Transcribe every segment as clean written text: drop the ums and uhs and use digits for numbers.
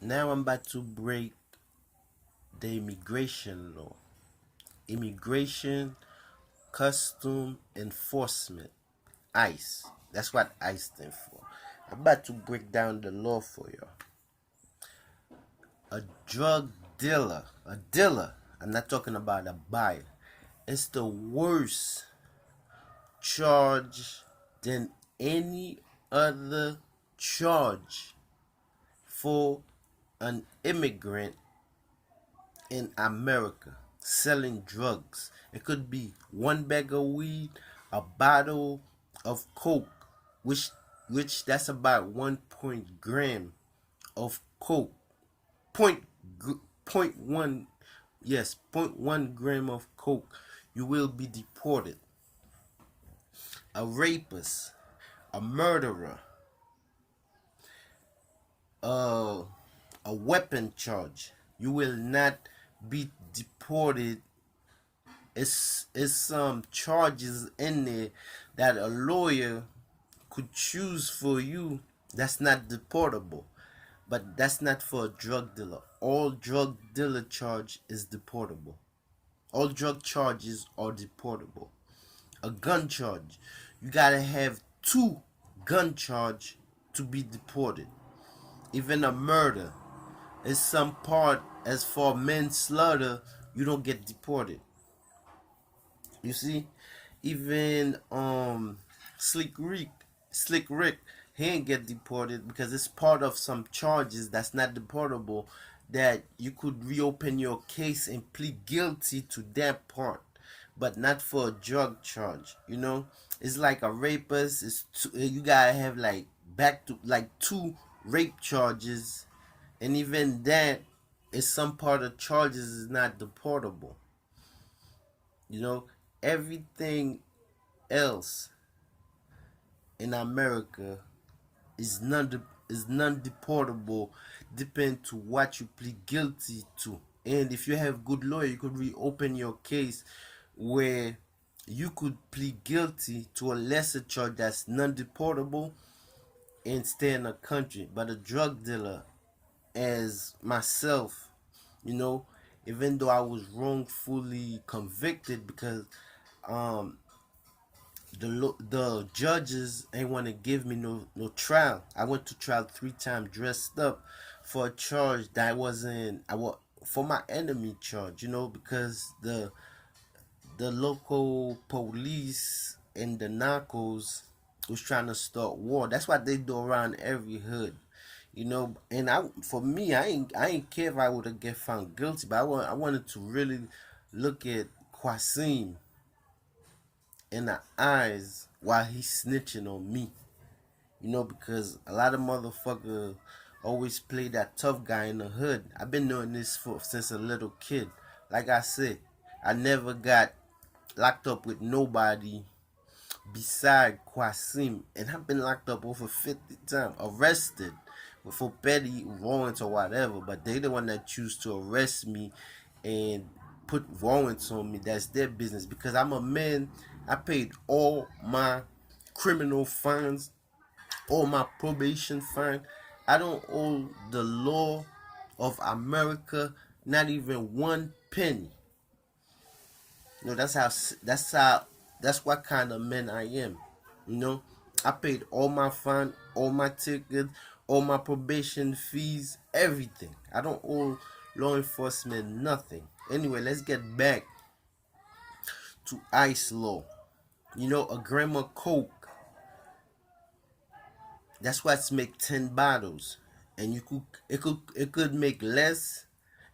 Now I'm about to break the immigration law. Immigration Custom Enforcement. ICE. That's what ICE stands for. I'm about to break down the law for you. A drug dealer, I'm not talking about a buyer. It's the worst charge than any other charge for an immigrant in America selling drugs. It could be one bag of weed, a bottle of coke, which that's about 1 gram of coke. Point point one, yes, 0.1 gram of coke. You will be deported. A rapist, a murderer, uh, a weapon charge. You will not be deported. It's some charges in there that a lawyer could choose for you that's not deportable. But that's not for a drug dealer. All drug dealer charge is deportable. All drug charges are deportable. A gun charge, you gotta have 2 gun charge to be deported. Even a murder is some part. As for manslaughter, you don't get deported. You see, even Slick Rick, he ain't get deported because it's part of some charges that's not deportable. That you could reopen your case and plead guilty to that part, but not for a drug charge. It's like a rapist. You gotta have like back to like 2 rape charges, and even that is some part of charges is not deportable. You know, everything else in America is non deportable, depend to what you plead guilty to. And if you have good lawyer, you could reopen your case where you could plead guilty to a lesser charge that's non deportable and stay in the country. But a drug dealer, as myself, you know, even though I was wrongfully convicted because um the judges ain't want to give me no trial. I went to trial 3 times dressed up for a charge that wasn't I was for my enemy charge, because the local police and the narcos was trying to start war. That's what they do around every hood. And for me, I ain't care if I would have get found guilty, but I wanted to really look at Kwasim in the eyes while he's snitching on me. Because a lot of motherfuckers always play that tough guy in the hood. I've been doing this since a little kid. Like I said, I never got locked up with nobody beside Kwasim, and I've been locked up over 50 times, arrested for petty warrants or whatever. But they the one that choose to arrest me and put warrants on me. That's their business, because I'm a man. I paid all my criminal fines, all my probation fine. I don't owe the law of America not even 1 penny. That's what kind of man I am. I paid all my fine, all my tickets, all my probation fees, everything. I don't owe law enforcement nothing. Anyway, let's get back to ICE law. A gram of coke, that's what's make 10 bottles. And it could make less,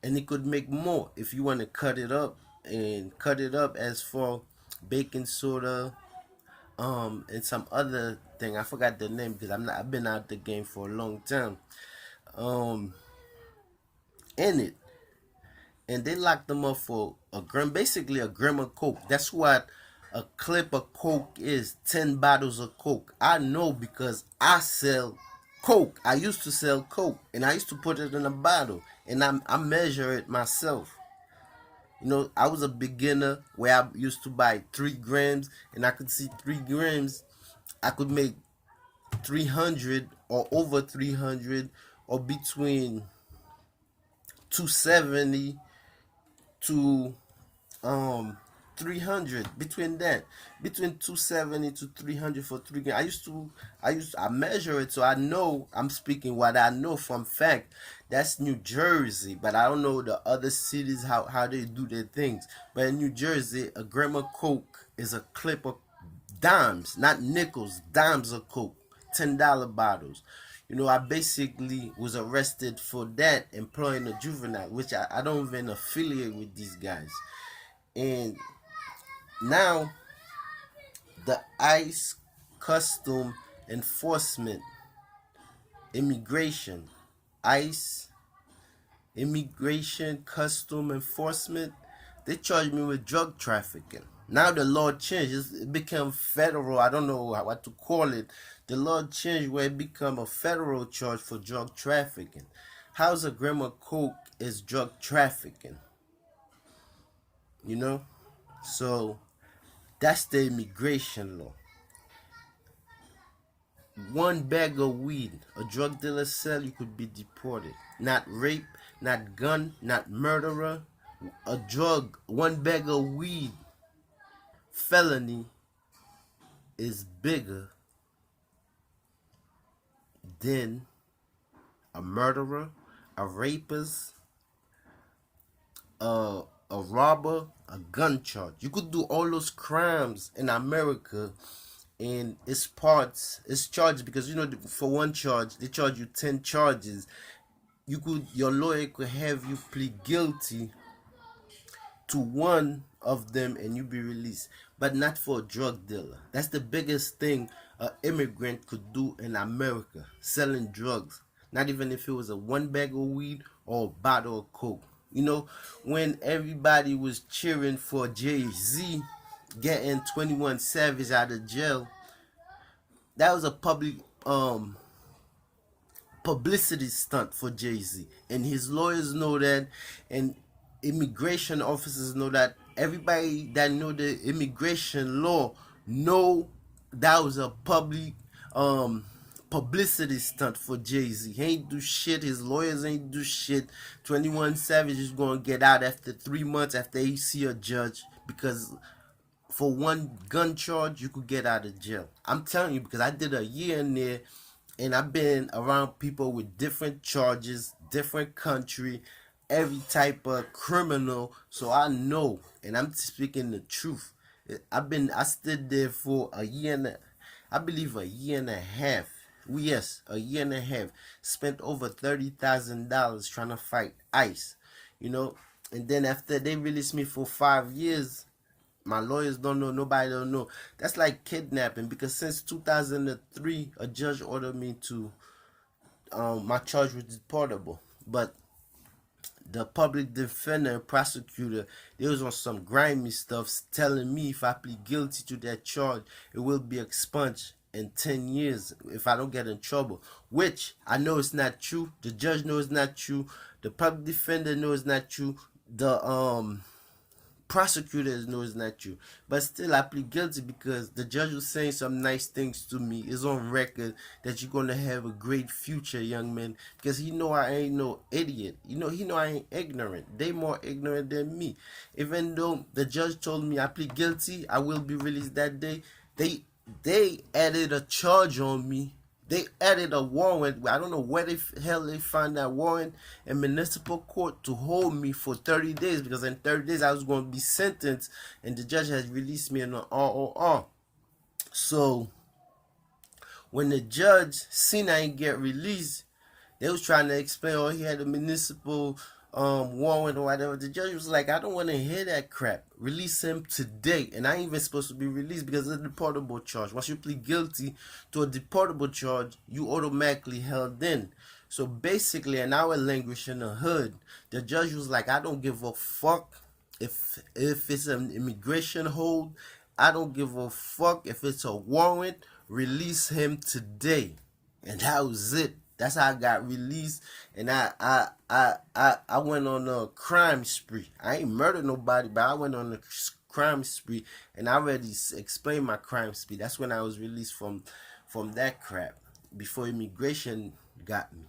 and it could make more if you want to cut it up, as for baking soda, and some other thing. I forgot the name because I've been out the game for a long time. Um, in it, and they locked them up for a gram, basically a gram of coke. That's what a clip of coke is. 10 bottles of coke. I know because I sell coke. I used to sell coke, and I used to put it in a bottle, and I measure it myself. I was a beginner where I used to buy 3 grams, and I could see 3 grams. I could make 300 or over 300, or between 270 to 300, between that, between 270 to 300 for 3 games. I measure it, so I know I'm speaking what I know from fact. That's New Jersey, but I don't know the other cities how they do their things. But in New Jersey, a gram of coke is a clip of dimes, not nickels, dimes of coke, $10 bottles. I basically was arrested for that, employing a juvenile, which I don't even affiliate with these guys. And now the ICE custom enforcement, immigration, ICE, immigration custom enforcement, they charged me with drug trafficking. Now the law changed. It became federal. I don't know what to call it. The law changed where it became a federal charge for drug trafficking. How's a gram of coke is drug trafficking? You know? So that's the immigration law. One bag of weed, a drug dealer sell, you could be deported. Not rape, not gun, not murderer. A drug, one bag of weed, felony is bigger than a murderer, a rapist, a robber, a gun charge. You could do all those crimes in America, and it's charged because for one charge they charge you 10 charges. Your lawyer could have you plead guilty to one of them and you be released, but not for a drug dealer. That's the biggest thing an immigrant could do in America, selling drugs. Not even if it was a one bag of weed or a bottle of coke. When everybody was cheering for Jay-Z getting 21 Savage out of jail, that was a publicity stunt for Jay-Z, and his lawyers know that, and immigration officers know that. Everybody that know the immigration law know that was a publicity stunt for Jay-Z. He ain't do shit. His lawyers ain't do shit. 21 Savage is gonna get out after 3 months after he see a judge, because for one gun charge you could get out of jail. I'm telling you, because I did a year in there, and I've been around people with different charges, different country, every type of criminal, so I know, and I'm speaking the truth. I stood there for a year I believe a year and a half. Yes, a year and a half. Spent over $30,000 trying to fight ICE, and then after they released me for 5 years, my lawyers don't know, nobody don't know. That's like kidnapping, because since 2003, a judge ordered me to, my charge was deportable. But the public defender and prosecutor, they was on some grimy stuff, telling me if I plead guilty to that charge, it will be expunged in 10 years if I don't get in trouble. Which I know it's not true. The judge knows it's not true. The public defender knows it's not true. The prosecutors know it's not true, but still I plead guilty because the judge was saying some nice things to me. It's on record that you're gonna have a great future, young man, because he know I ain't no idiot. He know I ain't ignorant. They more ignorant than me. Even though the judge told me I plead guilty, I will be released that day, they added a charge on me. They added a warrant. I don't know where the hell they found that warrant in municipal court to hold me for 30 days, because in 30 days I was going to be sentenced, and the judge has released me in an ROR. So when the judge seen I ain't get released, they was trying to explain, oh, he had a municipal warrant or whatever. The judge was like, I don't want to hear that crap. Release him today. And I ain't even supposed to be released because it's a deportable charge. Once you plead guilty to a deportable charge, you automatically held in. So basically, an hour language in the hood, the judge was like, I don't give a fuck if it's an immigration hold. I don't give a fuck if it's a warrant. Release him today. And that was it. That's how I got released, and I went on a crime spree. I ain't murdered nobody, but I went on a crime spree, and I already explained my crime spree. That's when I was released from that crap, before immigration got me.